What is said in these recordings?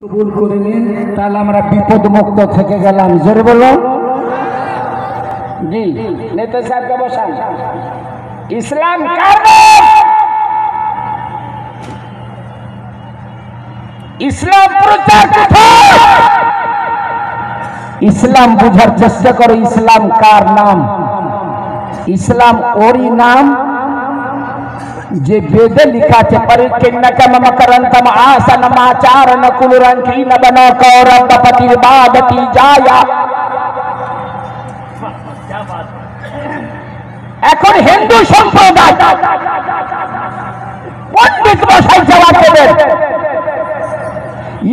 কবুল করে নিন, তাহলে আমরা বিপদ মুক্ত থেকে গেলাম। জোরে বলো জি। নেতা সাহেবকে বসান। ইসলাম কার নাম? ইসলাম প্রচার কোথায়? ইসলাম বুঝার চেষ্টা করো। ইসলাম কার নাম? ইসলাম ওরই নাম যে বেদে লিখা আছে, পরিকিন্নকা মমকরন্তম আসানম আচারণ কুলরঙ্কিন বনক রব্বপতি ইবাদতি জায়া। এখন হিন্দু সম্প্রদায় পণ্ডিত মশাই জবাব দেবেন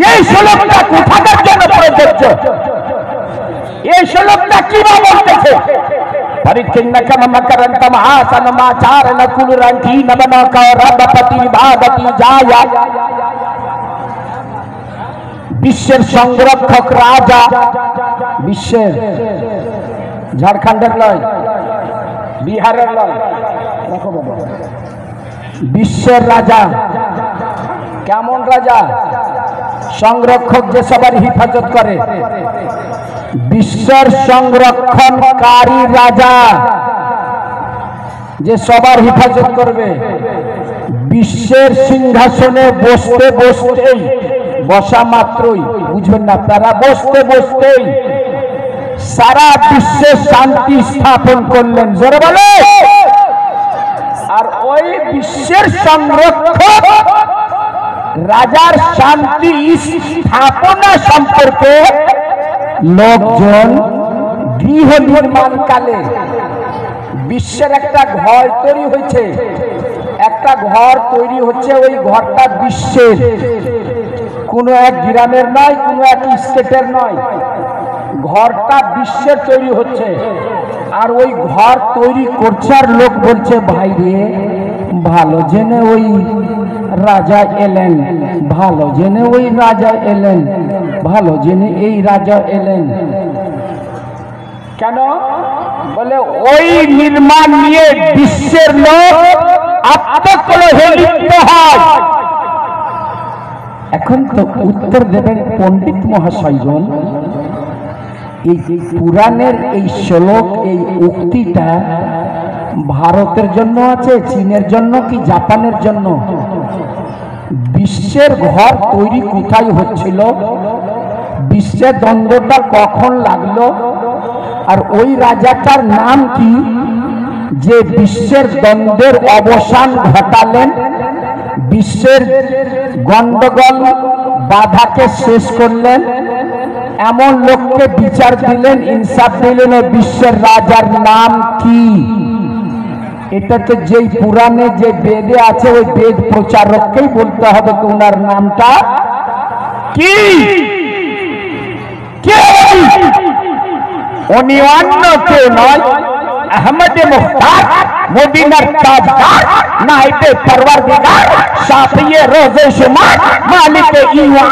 এই শ্লোকটা কোথাকার জন্য প্রযোজ্য, এই শ্লোকটা কি বলতেছে? परिकिन्नक ममकरन्तम आसनम आचारण कुलरंकीन बनक रब्बपति इबादति जाया। বিশ্বের সংরক্ষক রাজা, বিশ্বের ঝাড়খণ্ডের লয়, বিহারের লয়, বিশ্বের রাজা। কেমন রাজা? সংরক্ষক যে সবার হিফাজত করে, বিশ্বের সংরক্ষণকারী রাজা যে সবার হিফাজত করবে। বিশ্বের সিংহাসনে বসতে বসতেই, বসা মাত্রই, বুঝবেন না তারা, বসতে বসতেই সারা বিশ্বে শান্তি স্থাপন করলেন। জোরে বলে। আর ওই বিশ্বের সংরক্ষক রাজার শান্তি স্থাপনা সম্পর্কে লোকজন গৃহ নির্মাণ কালে বিশ্বের একটা ঘর তৈরি হয়েছে, একটা ঘর তৈরি হচ্ছে। ওই ঘরটা বিশ্বের, কোনো এক গ্রামের নয়, কোনো এক স্টেটের নয়, ঘরটা বিশ্বের তৈরি হচ্ছে। আর ওই ঘর তৈরি করছে, আর লোক বলছে ভাই রে ভালো জেনে ওই রাজা এলেন, ভালো জেনে ওই রাজা এলেন, ভালো জেনে এই রাজা এলেন। কেন? বলে ওই নির্মাণ নিয়ে বিশ্বের লোক আত্মকলহে লিপ্ত হয়। এখন তো উত্তর দেবেন পণ্ডিত মহাশয়গণ, এই পুরাণের এই শ্লোক, এই উক্তিটা ভারতের জন্য আছে, চীনের জন্য কি জাপানের জন্য? বিশ্বের ঘর তৈরি কোথায় হচ্ছিল, বিশ্বের দ্বন্দ্বটা কখন লাগলো, আর ওই রাজাটার নাম কি যে বিশ্বের দ্বন্দ্বের অবসান ঘটালেন, বিশ্বের গন্ডগোল বাধাকে শেষ করলেন, এমন লোককে বিচার দিলেন, ইনসাফ দিলেন। বিশ্বের রাজার নাম কি? এটা তো যেই পুরাণে যে বেদে আছে, ওই বেদ প্রচারককেই বলতে হবে কি ওনার নামটা কি। উনি অন্য কেউ নয়, আহমদে মুখতার, মদিনার তাজদার, নাইবে পরওয়ারদিগার, শাফিয়ে রোজে শুমার, মালিকে ইওয়া,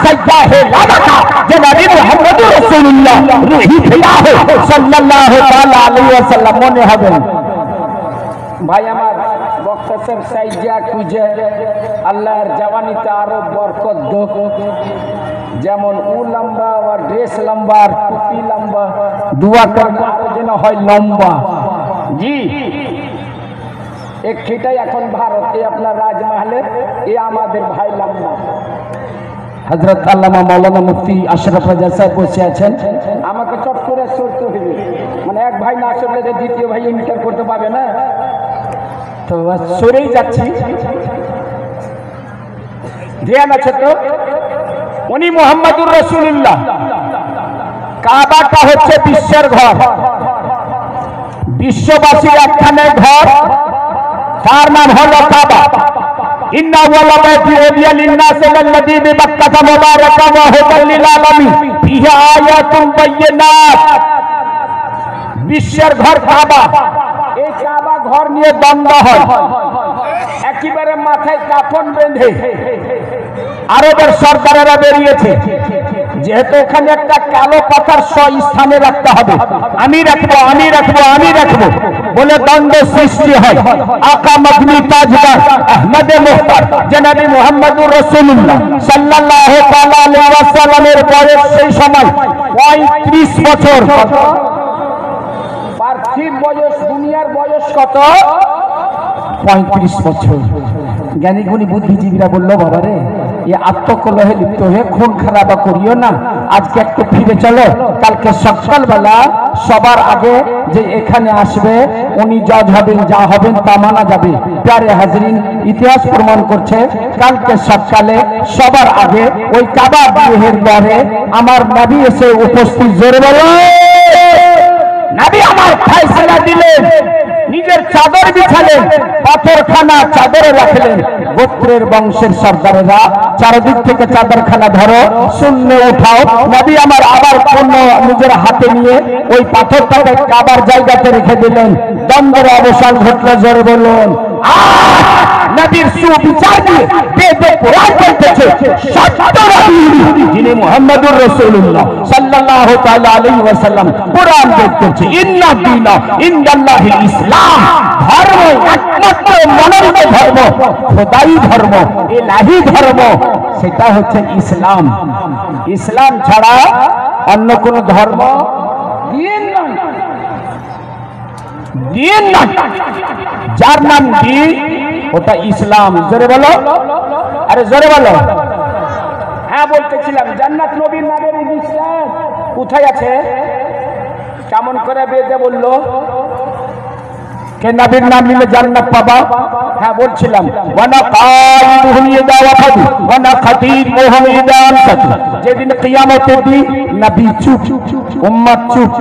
সাইয়্যিদে লামাকা, জনাবে মুহাম্মদুর রাসূলুল্লাহ রূহি ফিলাহ সাল্লাল্লাহু তাআলা আলাইহি ওয়াসাল্লাম। মনে হবে ভাই আমার, বক্তব্য সাইজা খুঁজে আল্লাহর জওয়ানিতে আরো বরকত দোক। যেমন উ লম্বা, আর ড্রেস লম্বা, আর টুপি লম্বা, দোয়া করবো আরো যেন হয় লম্বা। জি, একটাই এখন ভারতে আপনার রাজমহলে, এ আমাদের ভাই লম্বা। হযরত আল্লামা মাওলানা মুফতি আশরাফ রাজা সাহেব বসে আছেন। আমাকে চট করে সরতে হবে, মানে এক ভাই না সরলে দ্বিতীয় ভাই ইনকার করতে পারবে না, তো সরেই যাচ্ছি। ধ্যান আছে তো? উনি মুহাম্মদুর রাসূলুল্লাহ। কাবাটা হচ্ছে বিশ্বের ঘর, বিশ্ববাসীর একখানে ঘর, তার নাম হলো কাবা। ইন্না আউয়ালা বাইতি উদিয়া লিন-নাসি আল্লাযী বিবাক্কাতা মুবারাকান ওয়া হুদাল লিল আলামিন ফিহি আয়াতুন বায়্যিনাত। বিশ্বের ঘর কাবা। এই কাবা ঘর নিয়ে দ্বন্দ্ব হয়, একেবারে মাথায় কাফন বেঁধে আরবের সরদারেরা বেরিয়েছে। যেহেতু ওখানে একটা কালো পাতার স্থানে রাখতে হবে, আমি রাখবো, আমি রাখবো, আমি রাখবো বলে দ্বন্দ্ব সৃষ্টি হয়। আকা মদনী তাজদার আহমদে মুখতার জনাবে মুহাম্মদুর রাসূলুল্লাহ সাল্লাল্লাহু তাআলা বয়স সেই সময় 35 বছর। পার্থিব বয়স, দুনিয়ার বয়স কত? 35 বছর। জ্ঞানী গুণী বুদ্ধিজীবীরা বললো, বাবা রে, এই আত্মকলহে লিপ্ত হয়ে খুন খারাপ করিও না, আজকে একটু ফিরে চলো, কালকে সকালবেলা সবার আগে যে এখানে আসবে উনি জজ হবেন, যা হবেন তা মানা যাবে। প্যারে হাজরিন, ইতিহাস প্রমাণ করছে কালকে সকালে সবার আগে ওই কাবা গৃহের দ্বারে আমার নবী এসে উপস্থিত। জোরে বলো, নবী আমার ফয়সালা দিলেন, নিজের চাদর বিছালেন, পাথরখানা চাদরে রাখলেন। গোত্রের বংশের সর্দারেরা চারদিক থেকে চাদরখানা ধরো, শূন্য উঠাও। নবী আমার আবার পণ্য নিজের হাতে নিয়ে ওই পাথরটাকে কাবার জায়গাতে রেখে দিলেন। দ্বন্দ্বের অবসান ঘটল। জোরে বলুন, নবীর সুবিচার দিয়ে বেদে কোরআন বলতেছে সত্য নবী যিনি মুহাম্মদুর রাসূলুল্লাহ সাল্লাল্লাহু তাআলা আলাইহি ওয়াসাল্লাম কোরআন বলতেছে ইন্না দীনা ইনদাল্লাহিল ইসলাম, ধর্ম একমাত্র মনোনীত ধর্ম, খোদাই ধর্ম, ইলাহি ধর্ম, সেটা হচ্ছে ইসলাম। ইসলাম ছাড়া অন্য কোন ধর্ম দিন নয়, দিন নয়। যার নাম দিন ওটা ইসলাম। জোরে বলো, আরে জোরে বলো। হ্যাঁ বলতেছিলাম, জান্নাত নবীর নামের ইসলাম কোথায় আছে? কেমন করে বেদে বললো কে নবীর নাম নিলে জান্নাত পাবা? হ্যাঁ বলছিলাম, ওয়ানা কাইদুহুম ইদাওয়াফাদু ওয়ানা খাতিবুহুম ইদানসাতু। যেদিন কিয়ামতের দিন নবী চুপ, উম্মত চুপ,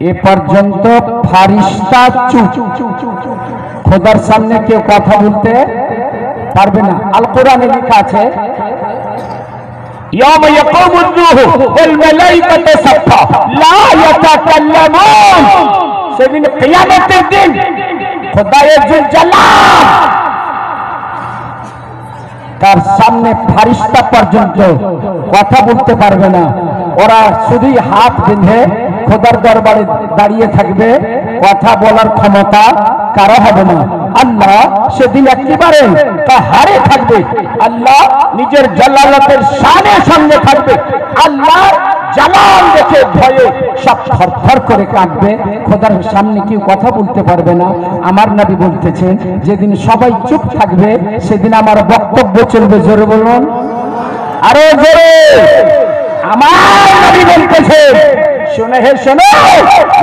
এ পর্যন্ত ফারিস্তা চুপ। খোদার সামনে কেউ কথা বলতে পারবে না। আল কোরআনে লেখা আছে ইয়াউমা ইয়াকুমুর রূহু ওয়াল মালাইকাতু সাফফা লা ইয়াতাকাল্লামুন। সেদিন কিয়ামতের দিন খোদায়ে জুল জালাল তার সামনে ফারিস্তা পর্যন্ত কথা বলতে পারবে না। ওরা শুধুই হাত বেঁধে খোদার দরবারে দাঁড়িয়ে থাকবে, কথা বলার ক্ষমতা কারো হবে না। আল্লাহ সেদিন একেবারে কাহারে থাকবে। আল্লাহ নিজের জালালতের শানের সঙ্গে থাকবে। আল্লাহ জালাল দেখে ভয়ে সব থরথর করে কাঁপবে। খোদার সামনে কেউ কথা বলতে পারবে না। আমার নবী বলতেছেন যেদিন সবাই চুপ থাকবে সেদিন আমার বক্তব্য চলবে। জোরে বলুন, আরো জোরে। আমার নবী বলতেছে, শুনে হে শোনো,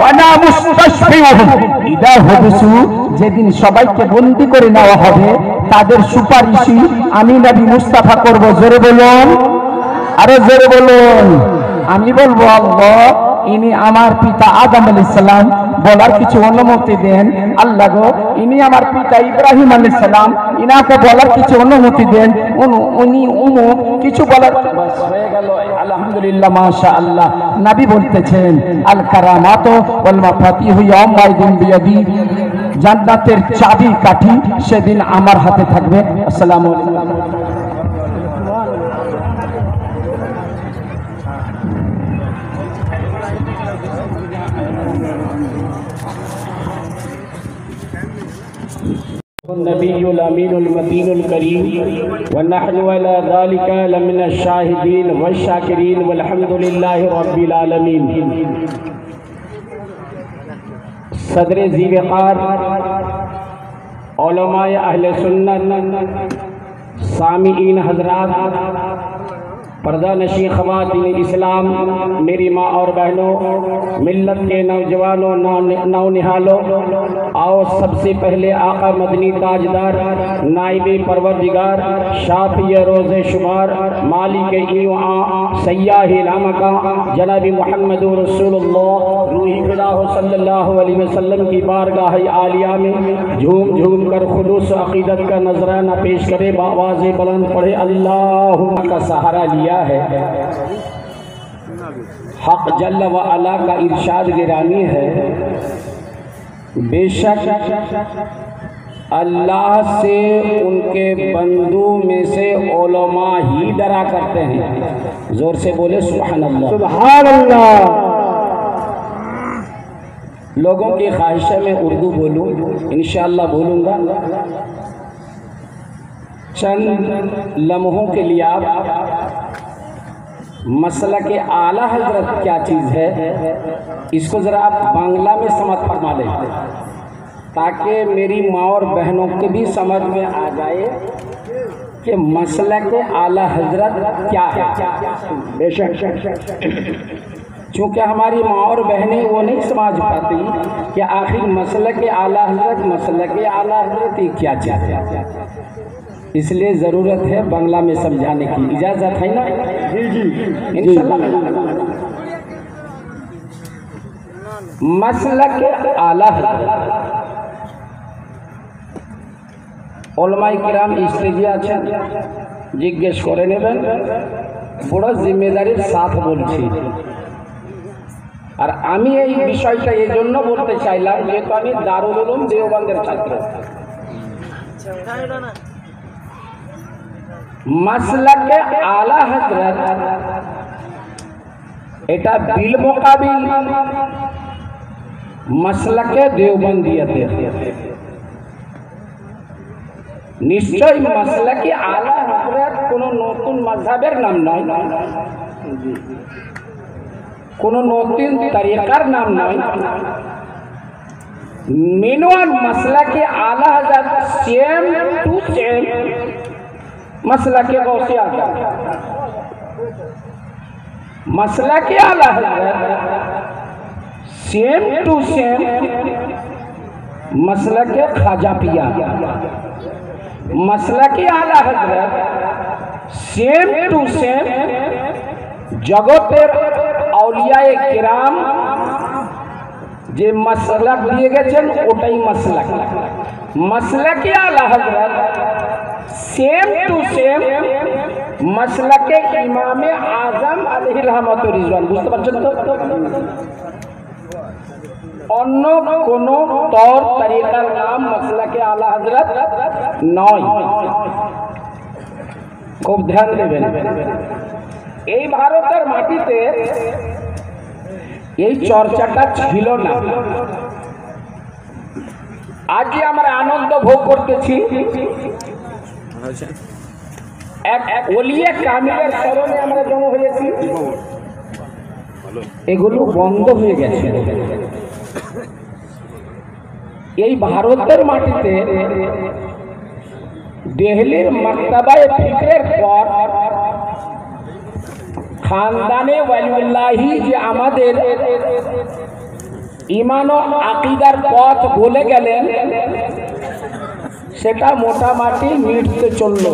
ওয়ানা মুস্তাশফিউহুম ইদা হুবসু, যেদিন সবাইকে বন্দী করে নেওয়া হবে তাদের সুপারিশই আমি নবী মুস্তাফা করব। জোরে বলুন, আরো জোরে বলুন। আমি বলবো, আল্লাহ ইনি আমার পিতা আদম আলাইহিস সালাম, বলার কিছু অনুমতি দেন। আল্লাহ গো, ইনি আমার পিতা ইব্রাহিম আলাইহিস সালাম, ইনাকে বলার কিছু অনুমতি দেন। উনি কিছু বলার হয়ে গেল। আলহামদুলিল্লাহ, মাশাআল্লাহ। নবী বলতেছেন আল কারামাতু ওয়াল মাফাতিহু ইয়াউমাইদিন বিয়াদি, জান্নাতের চাবি কাঠি সেদিন আমার হাতে থাকবে। আসসালামু আলাইকুম। नबीयुल अमीनुल मतीनुल करीम व नहनु अला ज़ालिका लमिनश शाहिदीन व शाकिरीन वल्हम्दुलिल्लाहि रब्बिल आलमीन। सदरे ज़ीवक़ार उलमाए अहले सुन्नत, सामीईन हज़रात, पर्दा नशी ख़वातीन इस्लाम, मेरी माँ और बहनों, मिल्लत के नौजवानों, नौनिहालों, आओ सबसे पहले आका मदनी ताजदार, नाइबे परवरदिगार, शाफ़ी रोज़े शुमार, मालिक सय्याही लामका, जनाबी मुहम्मद रसूलुल्लाह रूही क़िलाहु सल्लल्लाहु अलैहि वसल्लम की बारगाह आलिया में झूम झूम कर खुलूस अक़ीदत का नजराना पेश करे, बावाज़े बुलंद पढ़े अल्लाह का सहारा लिया है। हक जल्ल व अला का इरशाद गिरानी है, बेशक अल्लाह से उनके बंदू में से उलमा ही डरा करते हैं। जोर से बोले सुभान अल्लाह, सुभान अल्लाह। लोगों की ख्वाहिश है मैं उर्दू बोलूं, इंशाअल्लाह बोलूँगा। चंद लम्हों के लिए आप मसला के आला हजरत क्या चीज़ है, इसको ज़रा आप बांग्ला में समझ फरमा लें ताकि मेरी माँ और बहनों के भी समझ में आ जाए कि मसला के आला हजरत क्या है। बेशक चूँकि हमारी माँ और बहनें वो नहीं समझ पाती कि आखिर मसला के आला हजरत ये क्या चीज़ है, इसलिए ज़रूरत है बांग्ला में समझाने की। इजाज़त है ना? जी जी इंशाल्लाह। मसला के आला हजरत ওলামায়ে কিরাম স্টেজে আছেন, জিজ্ঞেস করে নেবেন। বড় জিম্মেদারির সাথ বলছি। আর আমি এই বিষয়টা এই জন্য বলতে চাইলাম যেহেতু আমি দারুল উলুম দেওবন্দের ছাত্র। মাসলাকে আলা হযরত এটা বিল মুকাবিল মাসলাকে দেওবন্দিয়াতে নিশ্চয় মাসলাকে আলা হযরত কোনো নতুন মাযহাবের নাম নয়, কোনো নতুন তরিকার নাম নয়। মিনওয়ান মাসলাকে আলা হযরত সেম টু সেম মাসলাকে গৌসে আযম, মাসলাকে আলা হযরত सेम टू सेम मसलके ख्वाजा पिया, मसलके आला हजरत सेम टू सेम जगतेर औलियाए किराम जे मसलक दिए गेছেন ওটাই मसलक। मसलके आला हजरत सेम टू सेम मसलके इमाम आजम अलैहि रहमतुर रिजवान। বুঝতে পারছেন তো? অন্য কোন তর তরিকার নাম মাসলাকে আলা হযরত নয়, খুব ধ্যান দেবেন। এই ভারতের মাটিতে এই চর্চাটা ছিল না। আজ আমরা আনন্দ ভোগ করতেছি এক ওলিয়ে কামিলের স্মরণে আমরা জমা হয়েছি, এগুলো বন্ধ হয়ে গেছে। এই ভারতের মাটিতে দিল্লির মাকতাবায়ে ফিকরের পর খানদানে ওয়ালিউল্লাহি যে আমাদের ঈমান ও আকীদার পথ বলে গেলেন সেটা মোটামুটি মিটতে চলল।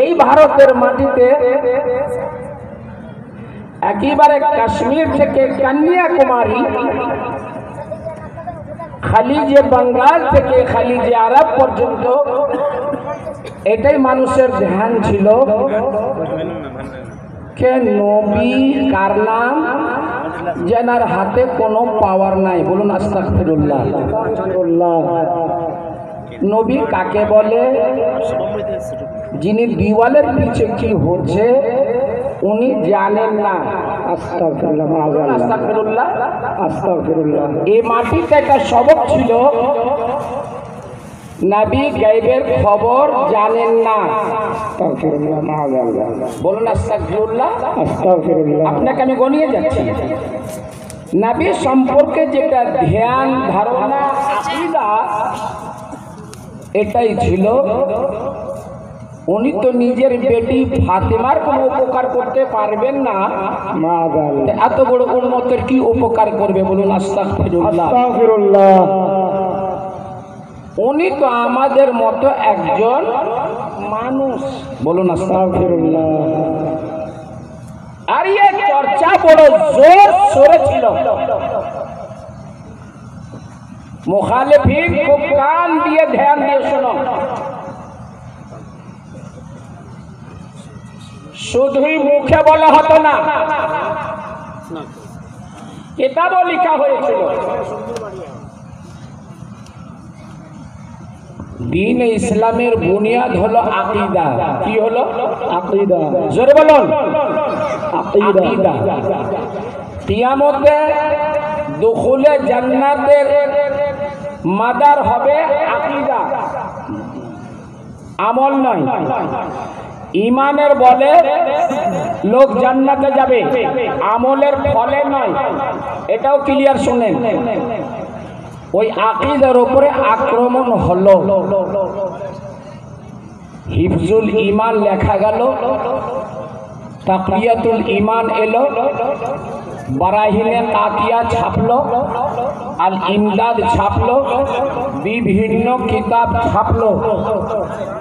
এই ভারতের মাটিতে একেবারে কাশ্মীর থেকে কন্যাকুমারী, খালিজে বাঙ্গাল থেকে খালিজে আরব পর্যন্ত এটাই মানুষের ধ্যান ছিল কে নবী কার নাম যেনার হাতে কোনো পাওয়ার নাই। বলুন আস্তাগফিরুল্লাহ। নবী কাকে বলে? যিনি দিওয়ালের পিছে কি হচ্ছে উনি জানেন না। আস্তাগফিরুল্লাহ আস্তাগফিরুল্লাহ। এই মাটিতে একটা সবক ছিল, নবী গায়বের খবর জানেন না। বলুন আস্তাগফিরুল্লাহ আস্তাগফিরুল্লাহ। আপনাকে আমি গনিয়ে যাচ্ছি। নবী সম্পর্কে যেটা ধ্যান ধারণা আকীদা এটাই ছিল। উনি তো নিজের বেটি ফাতেমার কোনো উপকার করতে পারবেন না, এত বড় উম্মতের কি উপকার করবে? বলুন আস্তাগফিরুল্লাহ। উনি তো আমাদের মতো একজন মানুষ। বলুন আস্তাগফিরুল্লাহ। আর এই চর্চা বড় জোর সোরে ছিল। মুখালিফিন খুব কান দিয়ে ধ্যান দিয়ে শোনো। শুধুই মুখে বলা হতো না, কিতাবও লেখা হয়েছিল। দিন ইসলামের বুনিয়াদ হলো আকীদা। কি হলো? আকীদা। জোরে বলুন আকীদা। কিয়ামতে দুখুলে জান্নাতের মাদার হবে আকীদা, আমল নয়। ইমানের বলে লোক জান্নাতে যাবে, আমলের ফলে নয়। এটাও ক্লিয়ার শুনেন। ওই আকীদার উপরে আক্রমণ হলো, হিফজুল ঈমান লেখা গেল, তাকওয়াতুল ঈমান এলো, বারাহিনে তাকিয়া ছাপলো, আল ইমদাদ ছাপলো, বিভিন্ন কিতাব ছাপলো,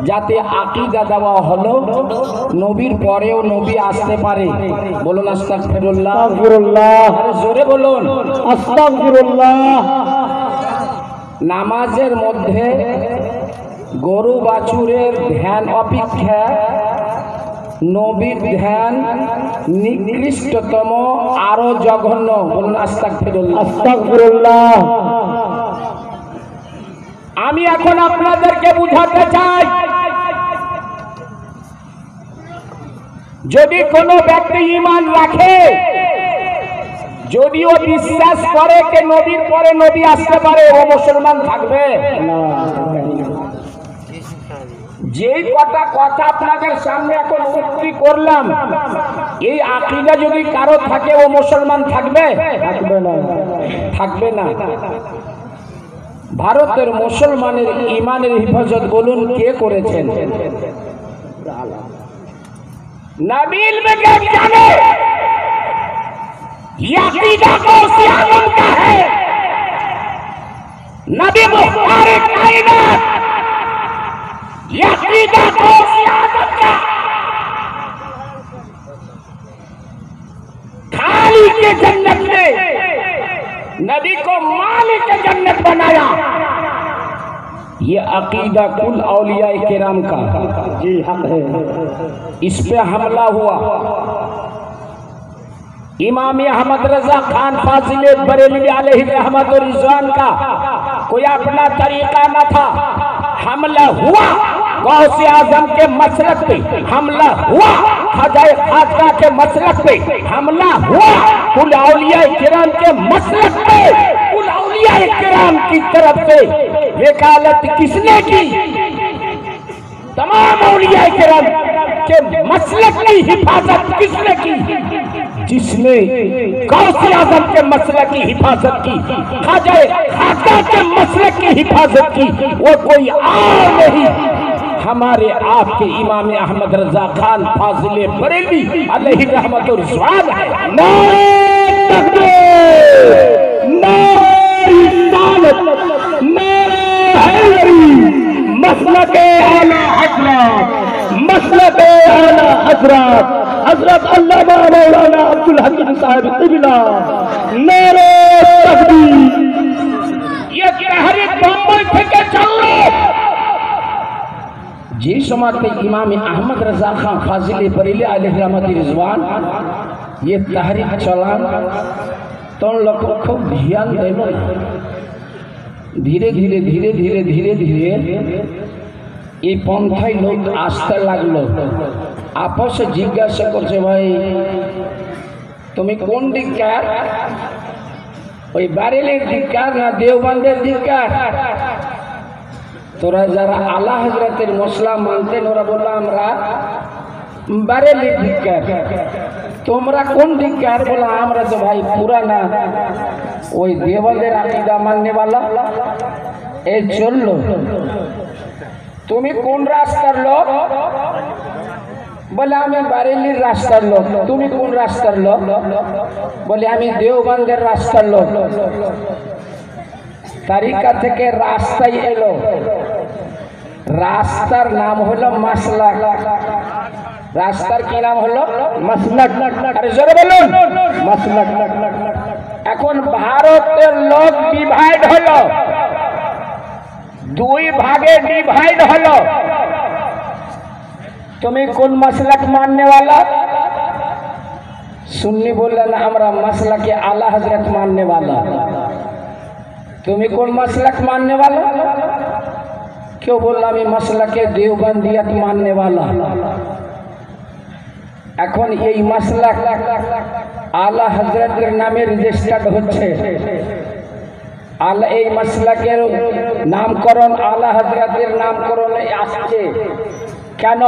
যাতে আকীদা দেওয়া হলো নবীর পরেও নবী আসতে পারে। বলুন আস্তাগফিরুল্লাহ, আস্তাগফিরুল্লাহ, আরে জোরে বলুন আস্তাগফিরুল্লাহ। নামাজের মধ্যে গরু বাছুরের ধ্যান অপেক্ষা নবীর ধ্যান নিকৃষ্টতম, আরো জঘন্য। বলুন আস্তাগফিরুল্লাহ, আস্তাগফিরুল্লাহ। আমি এখন আপনাদেরকে বুঝাতে চাই, যদি কোনো ব্যক্তি ঈমান রাখে, যদিও বিশ্বাস করে যে নবীর পরে নবী আসতে পারে, ও মুসলমান থাকবে। যেই কটা কথা আপনাদের সামনে এখন উক্তি করলাম, এই আকীদা যদি কারো থাকে, ও মুসলমান থাকবে? থাকবে না, থাকবে না। ভারতের মুসলমানের ঈমানের হিফাজত বলুন কে করেছেন? नबील में क्या जाने, ये अकीदा गौसे आज़म का है। नबी मुख्तार कायनात, ये अकीदा गौसे आज़म का। खाली के जन्नत में नबी को मालिक के जन्नत बनाया। ये अकीदा कुल औलिया किराम का जी हक है। इस पे हमला हुआ। इमाम अहमद रजा खान फाजिले बरेलवी अलैहि रहमत और रिजवान का कोई अपना तरीका न था। हमला हुआ गौसे आजम के मसलक पे, हमला हुआ ख्वाजा खाजा के मसलक पे, हमला हुआ कुल औलिया किराम के मसलक पे। कुल औलिया किराम की तरफ से वकालत किसने की? तमाम औलिया किराम के मसलक की हिफाजत किसने की? जिसने गौसे आज़म के मसलक की हिफाजत की, ख्वाजा खाजा के मसलक की हिफाजत की, वो कोई और नहीं, हमारे आपके इमाम अहमद रजा खान फाजिले बरेलवी अलैहि रहमत और रिज़वान है। नारे तकबीर, नारे रिसालत, नारे हैदरी, मसलके आला हज़रत, मसलके आला हज़रत, हज़रत अल्लामा मौलाना अब्दुल हकीम साहब क़िबला। नारे तकबीर। ये कहरी बम्बई থেকে চললো। যে সময়তে ইমাম আহমদ रजा खान फाजिले बरेलवी अलैहि रहमत रिज़वान ये तहरीक चलान, तो लोग खूब ध्यान देव। धीरे धीरे धीरे धीरे धीरे धीरे এই পন্থায় লোক আসতে লাগলো। আপসে জিজ্ঞাসা করছে, ভাই তুমি কোন দিককার? ওই বারেলির দিককার না দেওবন্দের দিককার? তোরা যারা আলা হযরতের মশলা মানতেন, ওরা বলল আমরা বারেলির দিককার। তোমরা কোন দিককার? বলে আমরা তো ভাই পুরানা ওই দেওবন্দের আকীদা মাননে वाला। এই চললো। তুমি কোন রাস্তার লোক? বলে আমি বারেলির রাস্তার লোক। তুমি কোন রাস্তার লোক? বলে আমি দেওবন্দের রাস্তার লোক। তারিকা থেকে রাস্তায় এলো, রাস্তার নাম হলো মাসলাক। রাস্তার কি নাম হলো? মাসলাক। আরে জোরে বলুন, মাসলাক। এখন ভারতের লোক ডিভাইড হলো, দুই ভাগে ডিভাইড হলো। তুমি কোন মাসলাক মানने वाला? सुन्नी बोललेन আমরা মাসলাকে आला हजरत मानने वाला। তুমি কোন মাসলাক मानने वाला? क्यों बोलला আমি মাসলাকে দেওবন্দিয়াত मानने वाला। এখন এই মাসলাক आला हजरतेर नामे রেজিস্টার্ড হচ্ছে। আলা এই মাসলাকের নামকরণ আলা হযরতের নামকরণে আসছে। কেন?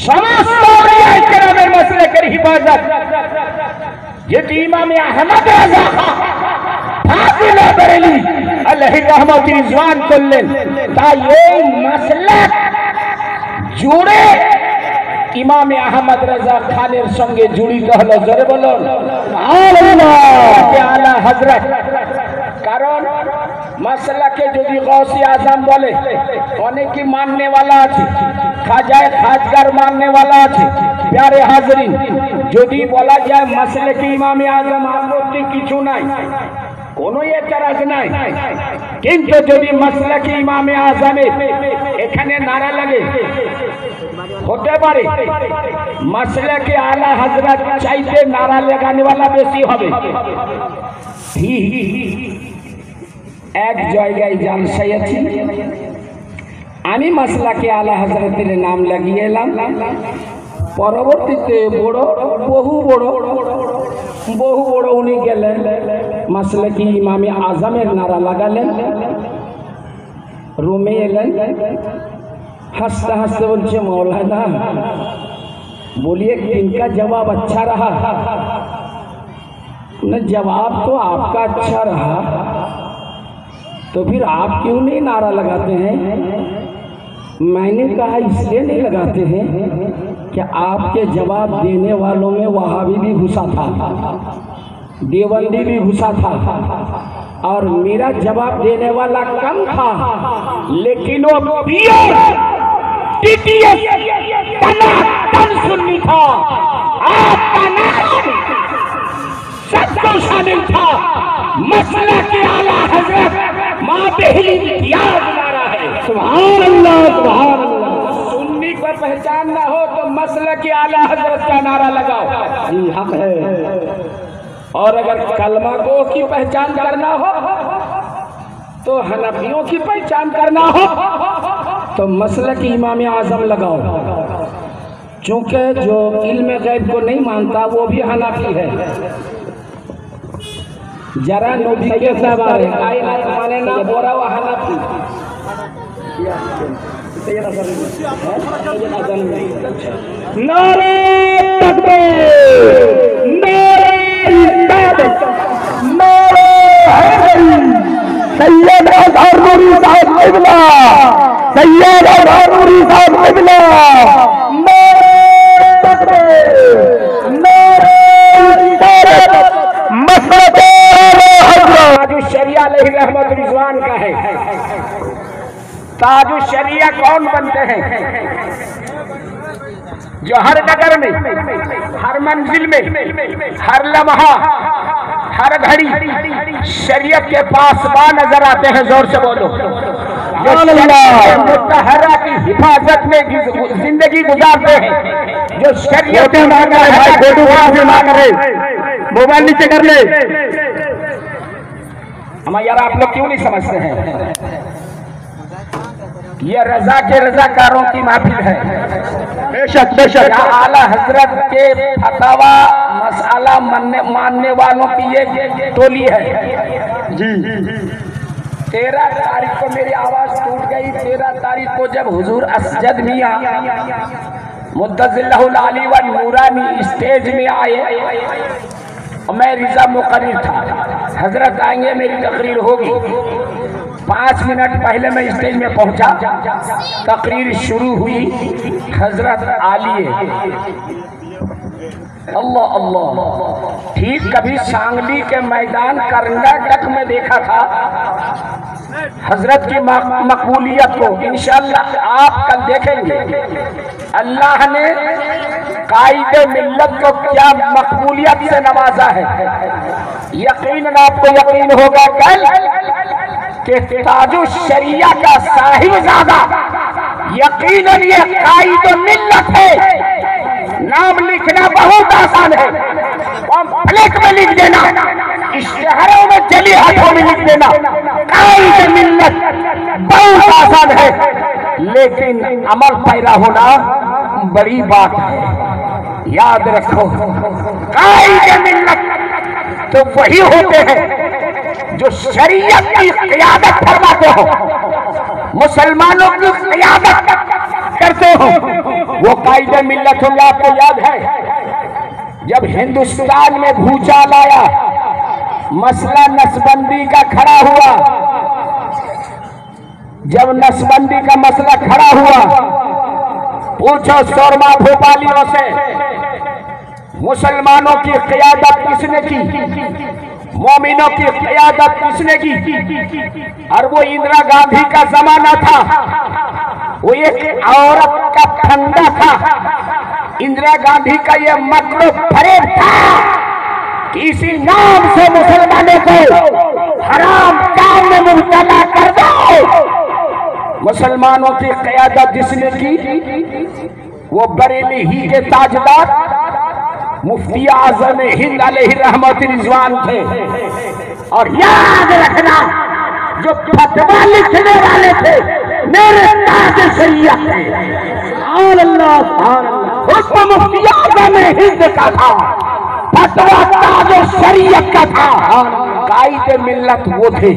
সমস্ত আউলিয়ায়ে কেরামের মাসলাকের হিফাজত যেটি ইমাম আহমদ রাজা ফাজিলে বেরেলি আলাইহি রাহমাত রিজওয়ান করলেন, তাই এই মাসলাক জুড়ে ইমাম আহমদ রাজা খানের সঙ্গে জড়িত হলো। জোরে বলুন আলা হযরত। কারণ মাসলাকে যদি গৌসে আজম বলে অনেকে মাননে वाला আছে, খাজায়ে খাজগার মাননে वाला আছে। প্যারে হাজরিন, যদি বলা যায় মাসলাকে ইমামে আজম আপত্তি কিছু নাই, কোনো এতরাজ নাই, কিন্তু যদি মাসলাকে ইমামে আজমের এখানে নারা লাগে হতে পারে মাসলাকে আলা হযরত চাইতে নারা লাগানে वाला বেশি হবে। এক জায়গায় জালসায় আছি, আমি মাসলাকে আলা হযরতের নাম লাগিয়ে এলাম। পরবর্তীতে বহু বড় উনি গেলেন মাসলাকে ইমামে আজমের নারা লাগালেন। রুমে এলেন, हंसते हंसते बोलছে मौलाना बोलिए इनका जवाब अच्छा रहा न? जवाब तो आपका अच्छा रहा, तो फिर आप क्यों नहीं नारा लगाते हैं? मैंने कहा इसलिए नहीं लगाते हैं कि आपके जवाब देने वालों में वहाबी भी घुसा था, देवबंदी भी घुसा था, और मेरा जवाब देने वाला कम था, लेकिन वो प्योर सुन्नी था। आपका नाम सबको शामिल था। मसला के आला हजरत माँ पहली याद नारा है। सुभान अल्लाह, सुभान अल्लाह। सुन्नी पर पहचान ना हो तो मसला के आला हजरत का नारा लगाओ, जी हक है। और अगर कलमा को की पहचान करना हो तो हनफियों की पहचान करना हो तो मसलक इमाम आजम लगाओ, चूंकि जो इल्म गैब को नहीं मानता वो भी हनफी है। जरा नबी के साहब कायनात माने ना बोरा वो हनफी। नारे तकबीर, नारे रिसालत, नारे हैदरी, सैयद अज़हर नूरी साहब क़िबला, सैयद अज़हर नूरी साहब क़िबला, नारे तकबीर, नारे रिसालत, मसलक ताजुश शरिया अलैहि रहमत रिज़वान का है। ताजुश शरिया कौन बनते हैं? जो हर नगर में, हर मंजिल में, हर लम्हा, हर घड़ी शरीयत के पास बा नजर आते हैं। जोर से बोलो। जो मुतहरा की हिफाजत में जिंदगी गुजारते हैं, जो शरीयत मांग रहे भाई, फोटो मांग रहे, मोबाइल नीचे कर ले। हम यार आप लोग क्यों नहीं समझते हैं? ये रजा के रजाकारों की महफिल है। बेशक बेशक आला हजरत के फतवा मसाला मानने वालों की ये टोली है जी। 13 तारीख को मेरी आवाज टूट गई। 13 तारीख को जब हुजूर असजद मियां मुद्दज़िल्लाहुल आली व नूरानी स्टेज में आए, मैं रिजा मुकर्रिर था। हजरत आएंगे, मेरी तकरीर होगी। 5 मिनट पहले मैं स्टेज में पहुंचा, तकरीर शुरू हुई। हजरत आलिए अल्लाह अल्लाह। ठीक कभी सांगली के मैदान कर्नाटक में देखा था हजरत की मकबूलियत को। इंशाअल्लाह आप कल देखेंगे अल्लाह ने कायदे मिल्लत को क्या मकबूलियत से नवाजा है। यकीनन आपको यकीन होगा कल कि ताजुश शरिया का साहिबजादा यकीनन ये कायदे मिल्लत है। नाम लिखना बहुत आसान है, फ्लैक में लिख देना, इश्तिहारों में जली हाथों में लिख देना। कायदे मिल्लत बहुत आसान है, लेकिन अमल पैरा होना बड़ी बात है। याद रखो, कायदे मिल्लत तो वही होते हैं जो शरीयत की क़ियादत फरमाते हो। मुसलमानों की क़यादत करते हो। वो कायदे मिल्लत होंगे, आपको याद है जब हिंदुस्तान में भूचाल आया, मसला नसबंदी का खड़ा हुआ, जब नसबंदी का मसला खड़ा हुआ, पूछो शोरमा भोपालियों से, मुसलमानों की क़यादत किसने की, मोमिनों की क़यादत किसने की? और वो इंदिरा गांधी का जमाना था, वो एक औरत का फंदा था। इंदिरा गांधी का ये मकरो फरेब था कि इसी नाम से मुसलमानों को हराम काम में मुब्तला कर दो। मुसलमानों की क़यादत जिसने की वो बरेली ही के ताजदार मुफ्ती आज़म हिंद अलैहि रहमत रिज़वान थे। और याद रखना, जो फतवा लिखने वाले थे मेरे ताज शरीयत थे। उसको मुफ्ती आज़म हिंद का था, फतवा ताज शरीयत का था, कायदे मिल्लत वो थे।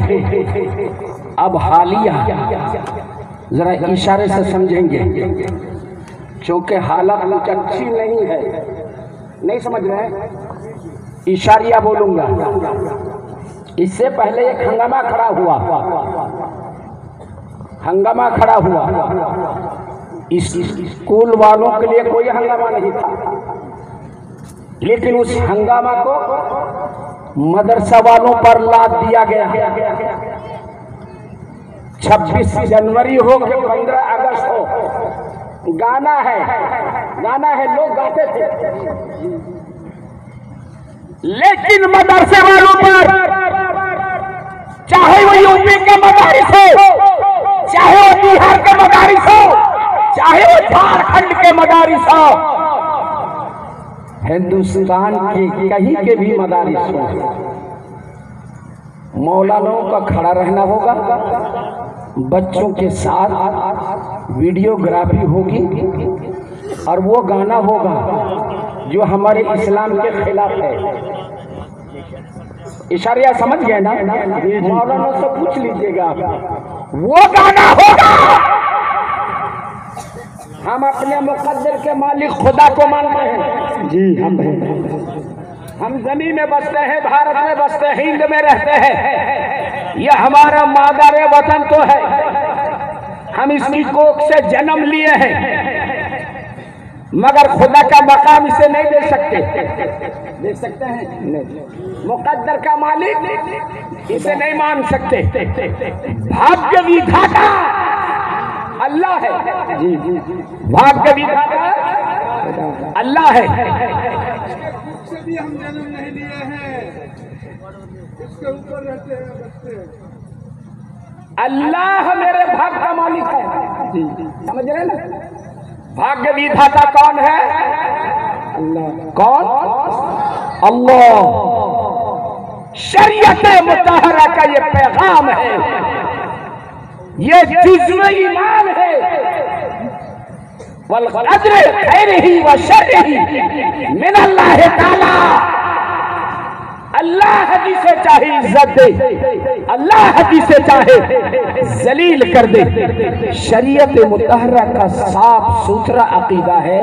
अब हालिया जरा इशारे से समझेंगे, क्योंकि हालत कुछ अच्छी नहीं है, नहीं समझ रहे हैं, इशारिया बोलूंगा। इससे पहले एक हंगामा खड़ा हुआ, हंगामा खड़ा हुआ। इस स्कूल वालों के लिए कोई हंगामा नहीं था, लेकिन उस हंगामा को मदरसा वालों पर लाद दिया गया। 26 जनवरी हो कि 15 अगस्त हो, गाना है, गाना है, लोग गाते थे, लेकिन मदरसे वालों पर, चाहे वो यूपी के मदारिस हो, चाहे वो बिहार के मदारिस हो, चाहे वो झारखंड के मदारिस हो, हिंदुस्तान के कहीं के भी मदारिस हो, मौलानाओं का खड़ा रहना होगा। बच्चों के साथ वीडियोग्राफी होगी और वो गाना होगा जो हमारे इस्लाम के खिलाफ है। इशारिया समझ गए ना? मौलाना से पूछ लीजिएगा, वो गाना होगा। हम अपने मुकद्दर के मालिक खुदा को मानते हैं जी। हम जमीन में बसते हैं, भारत में बसते हैं, हिंद में रहते हैं, यह हमारा मादर वतन तो है, हम इसकी कोख से जन्म लिए हैं, मगर खुदा का मकाम इसे नहीं दे सकते। दे सकते हैं? नहीं। मुकद्दर का मालिक इसे नहीं मान सकते। भाग्य विधाता अल्लाह है जी, भाग्य विधाता अल्लाह है। भी हम जन्म नहीं लिए हैं, इसके ऊपर रहते हैं बच्चे। अल्लाह मेरे भाग्य का मालिक है, समझ रहे ना? भाग्य विधाता कौन है? अल्लाह। कौन? अल्लाह। शरीयत मुतहरा का ये पैगाम है, ये जिस्म ईमान है। वल क़द्र खैरिही व शर्रिही मिन अल्लाह ताला। अल्लाह जिसे चाहे इज्जत दे, अल्लाह जिसे चाहे जलील कर दे। शरीयत मुतहरा का साफ सुथरा अकीदा है,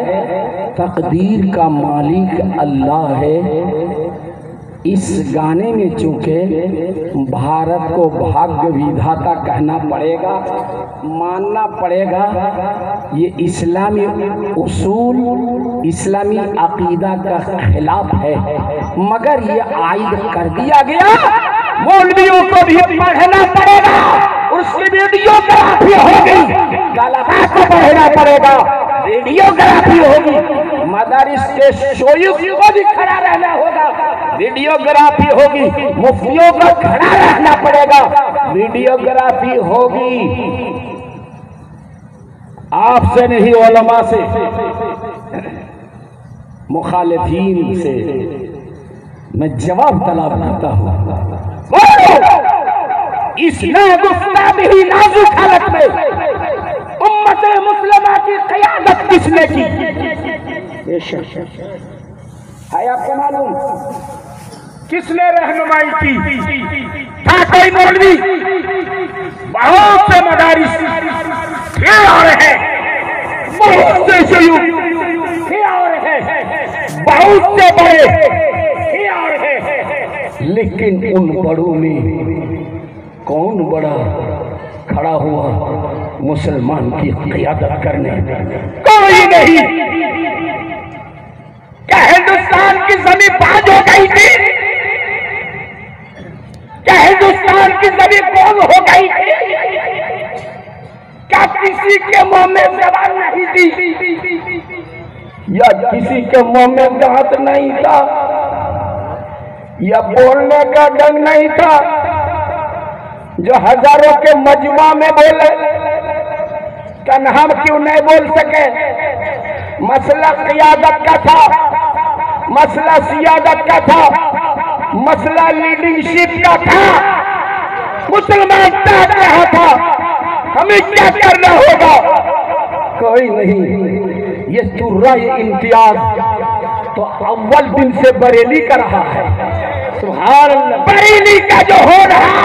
तकदीर का मालिक अल्लाह है। इस गाने में चूंकि भारत को भाग्य विधाता कहना पड़ेगा, मानना पड़ेगा, ये इस्लामी उसूल, इस्लामी अकीदा का खिलाफ है, मगर ये आयद कर दिया गया। मौलवियों को भी पढ़ना पड़ेगा, उसकी वीडियोग्राफी होगी, गलबा को पढ़ना पड़ेगा, वीडियोग्राफी होगी, मदारिस के शोयुख को भी खड़ा रहना होगा, वीडियोग्राफी होगी, मुफ्तियों को खड़ा रहना पड़ेगा, वीडियोग्राफी होगी। आपसे नहीं, उलमा से, मुखालिफीन से मैं जवाब तलब करता हूं। इस नागुफ्ताही नाजुक हालत में उम्मत मुस्लिमा की क़यादत किसने की है आपको मालूम? किसने रहनुमाई की? था कोई मौलवी? बहुत से मदारिस ये आ रहे हैं, बहुत से शयूख ये आ रहे हैं, बहुत से बड़े ये आ रहे हैं, लेकिन उन बड़ों में कौन बड़ा खड़ा हुआ मुसलमान की क़ियादत करने? कोई नहीं। क्या हिंदुस्तान की जमीन बाज हो गई थी? क्या हिंदुस्तान की जमीन कौन हो गई थी? क्या किसी के मुंह में जबान नहीं थी, या किसी के मुंह में दांत नहीं था, या बोलने का ढंग नहीं था जो हजारों के मजमा में बोले? कन हम क्यों नहीं बोल सके? मसला क़ियादत का था, मसला सियादत का था, मसला लीडरशिप का था। मुसलमान चाह रहा था, हमें क्या करना होगा? कोई नहीं। ये तुर्रा, ये इम्तियाज तो अव्वल दिन से बरेली का रहा है। सुभान अल्लाह। बरेली का जो हो रहा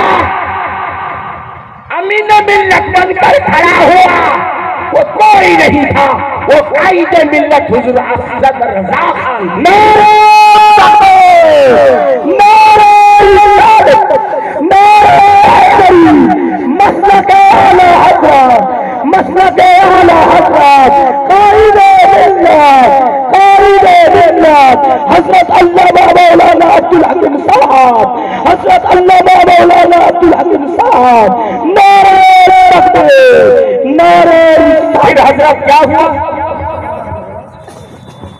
अमीन मिल्लत बनकर खड़ा हुआ वो कोई नहीं था, वो कायदे मिल्लत हुजूर असद रज़ा खान। मसलक आला हज़रत, मसलक आला हज़रत, कायदे मिल्लत, कायदे मिल्लत, हज़रत अल्लामा मौलाना अब्दुल हकीम साहब, हज़रत अल्लामा मौलाना अब्दुल हकीम साहब। नारे तकबीर, नारे। फिर हज़रत क्या हुआ?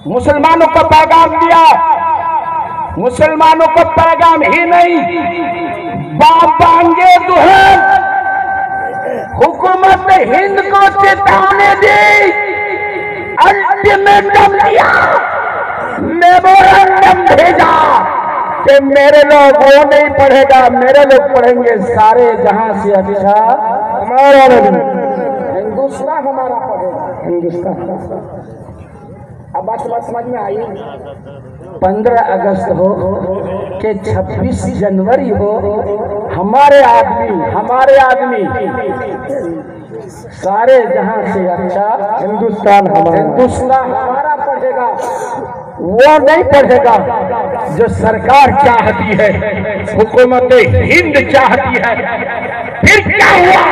मुसलमानों को पैगाम दिया। मुसलमानों को पैगाम ही नहीं, बांगे दुल्हन हुकूमत हिंद को चेतावनी दी, अल्टीमेटम दिया, मेमोरेंडम भेजा कि मेरे लोग वो नहीं पढ़ेगा, मेरे लोग पढ़ेंगे। सारे जहां से अच्छा हमारा हिंदुस्तान हमारा पढ़ेगा, हिंदुस्तान। अब बात समझ में आई? 15 अगस्त हो कि 26 जनवरी हो, हमारे आदमी सारे जहां से अच्छा हिंदुस्तान हमारा पढ़ेगा। वो नहीं पढ़ेगा जो सरकार चाहती है, हुकूमत हिंद चाहती है। फिर क्या हुआ?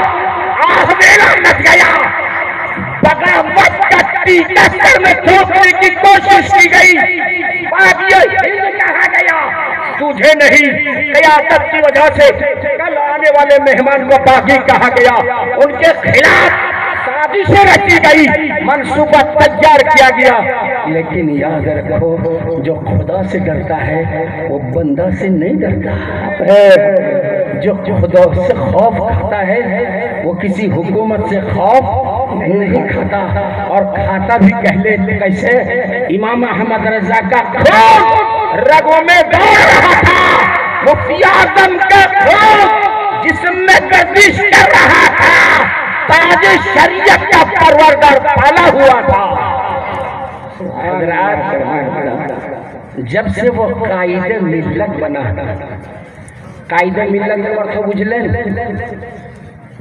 आह मेरा नच गया। बगावत का टीका सर में ठोकने की कोशिश की गई। बात ये हिंद कहा गया, तुझे नहीं, क़ियादत की वजह से कल आने वाले मेहमान को बागी कहा गया। उनके खिलाफ साजिशें रची गई, मंसूबा तैयार किया गया। लेकिन याद रखो, जो खुदा से डरता है वो बंदा से नहीं डरता। जो खुदा से खौफ खाता है वो किसी हुकूमत से खौफ नहीं खाता, और खाता भी कहले कैसे? इमाम अहमद रजा का खून रगों में दौड़ रहा था, मुफ्ती आज़म का खून जिसमें गर्दिश कर रहा था, ताज शरीयत का परवरदार पाला हुआ था। जब से वो कायदे मिल्लत बना, कायदे मिल्लत अर्थ बुझलें?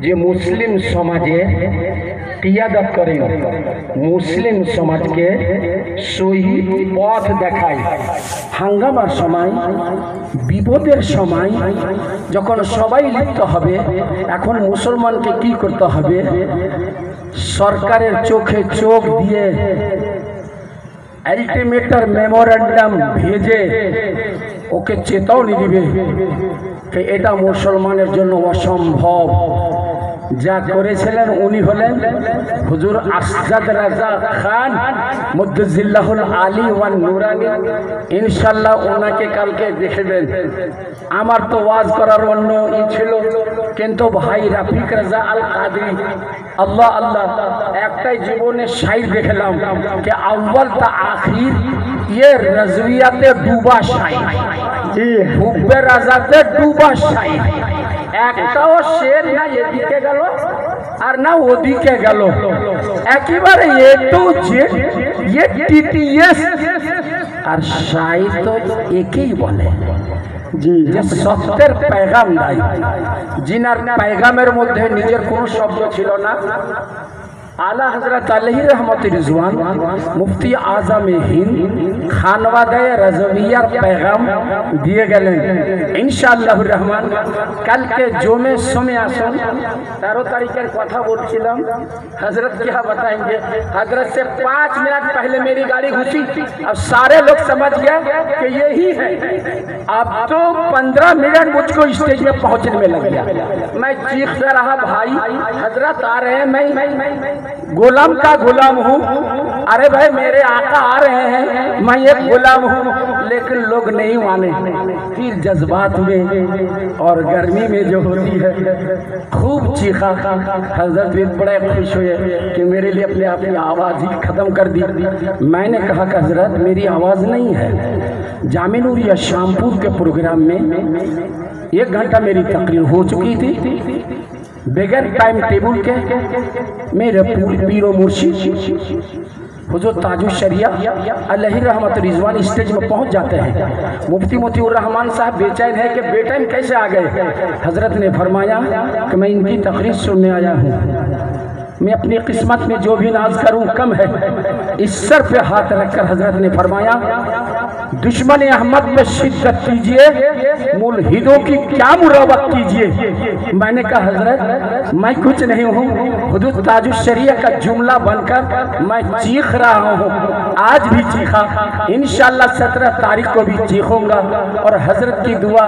जे मुस्लिम समाजे क़ियादत करें, मुस्लिम समाज के सही पथ देखाय। हांगामार समय, विपদের সময় যখন সবাই লিপ্ত হবে, এখন মুসলমানকে কি করতে হবে? সরকারের চোখে চোখ দিয়ে अल्टीमेटर मेमोरेंडम भेजे ओके चेतावनी दिबे कि एटा मुसलमानेर जन्य असम्भव। जा करेছিলেন उनी हलेन हुजूर असद रजा खान मुद्दजिल्लाहुल आली व नूरानी। इंशाल्लाह ओनाके कालके देखবেন। আমার তো ওয়াজ করার অন্য ই ছিল, কিন্তু ভাই রাফিক রাজা আল কাদরি আল্লাহ আল্লাহ একটাই জীবনে শাইর দেখলাম कि अव्वल ता आखिर ये रजवियाते डूबा शाइर, जी हुब्बे राजाते डूबा शाइर। একটাও শের না এদিকে গেল আর না ওদিকে গেল, একেবারে এ টু জেড, এ টিটিএস। আর শাইর তো একেই বলে, যে সত্যের পেগাম দেয়, যিনার পেগামের মধ্যে নিজের কোনো শব্দ ছিল না। आला हजरत अलैहि रहमत रिजवान मुफ्ती आजम हिंद खानवादे रज़विया पैगाम दिए गए इंशाअल्लाह रहमान। कल के जुमे सुमे आसन 13 तारीखेर कथा बोलছিলাম। हजरत क्या बताएंगे, हजरत से 5 मिनट पहले मेरी गाड़ी घुसी, अब सारे लोग समझ गए कि यही है। अब तो 15 मिनट मुझको स्टेज में पहुंचने में लग गया। मैं चीखता रहा, भाई हजरत आ रहे हैं, मैं गुलाम का गुलाम हूँ। अरे भाई मेरे आका आ रहे हैं, मैं एक गुलाम हूँ। लेकिन लोग नहीं माने। फिर जज्बात में और गर्मी में जो होती है खूब चीखा। हजरत भी बड़े खुश हुए कि मेरे लिए अपने आप की आवाज़ ही ख़त्म कर दी। मैंने कहा कि हजरत मेरी आवाज़ नहीं है। जामे नूरिया शामपुर के प्रोग्राम में 1 घंटा मेरी तकरीर हो चुकी थी बगैर टाइम टेबल के। मेरे पीरो मुर्शिद हुजूर ताजुल शरिया अलैहि रहमत रिजवान स्टेज में पहुंच जाते हैं। मुफ्ती मोतीउर रहमान साहब बेचैन है कि बेटाइम कैसे आ गए। हजरत ने फरमाया कि मैं इनकी तकरीर सुनने आया हूँ। मैं अपनी किस्मत में जो भी नाज करूं कम है। इस सर पे हाथ रखकर हजरत ने फरमाया, दुश्मन अहमद पे शिद्दत कीजिए, मुल्हिदों की क्या मुरावत कीजिए। मैंने कहा हजरत मैं कुछ नहीं हूँ, हुजूर ताजुल शरिया का जुमला बनकर मैं चीख रहा हूँ। आज भी चीखा, इंशाअल्लाह 17 तारीख को भी चीखूंगा। और हजरत की दुआ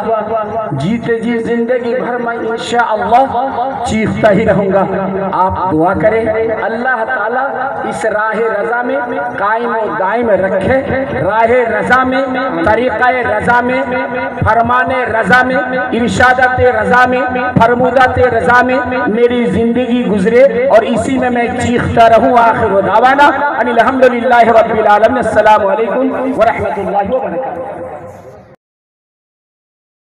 जीते जी जिंदगी भर मैं इंशाअल्लाह चीखता ही रहूंगा। आप दुआ करें अल्लाह ताला इस राह रज़ा में कायम और दायम रखे। राह रज़ा में, तरीक़ाए रज़ा में, फरमाने रज़ा में, इरशादत रज़ा में, फरमूदात रज़ा में मेरी जिंदगी गुजरे और इसी में मैं चीखता रहूं। आखिर दावाना अनिल हम्दुलिल्लाहि रब्बिल आलमीन। अस्सलामु अलैकुम व रहमतुल्लाहि व बरकातुहू।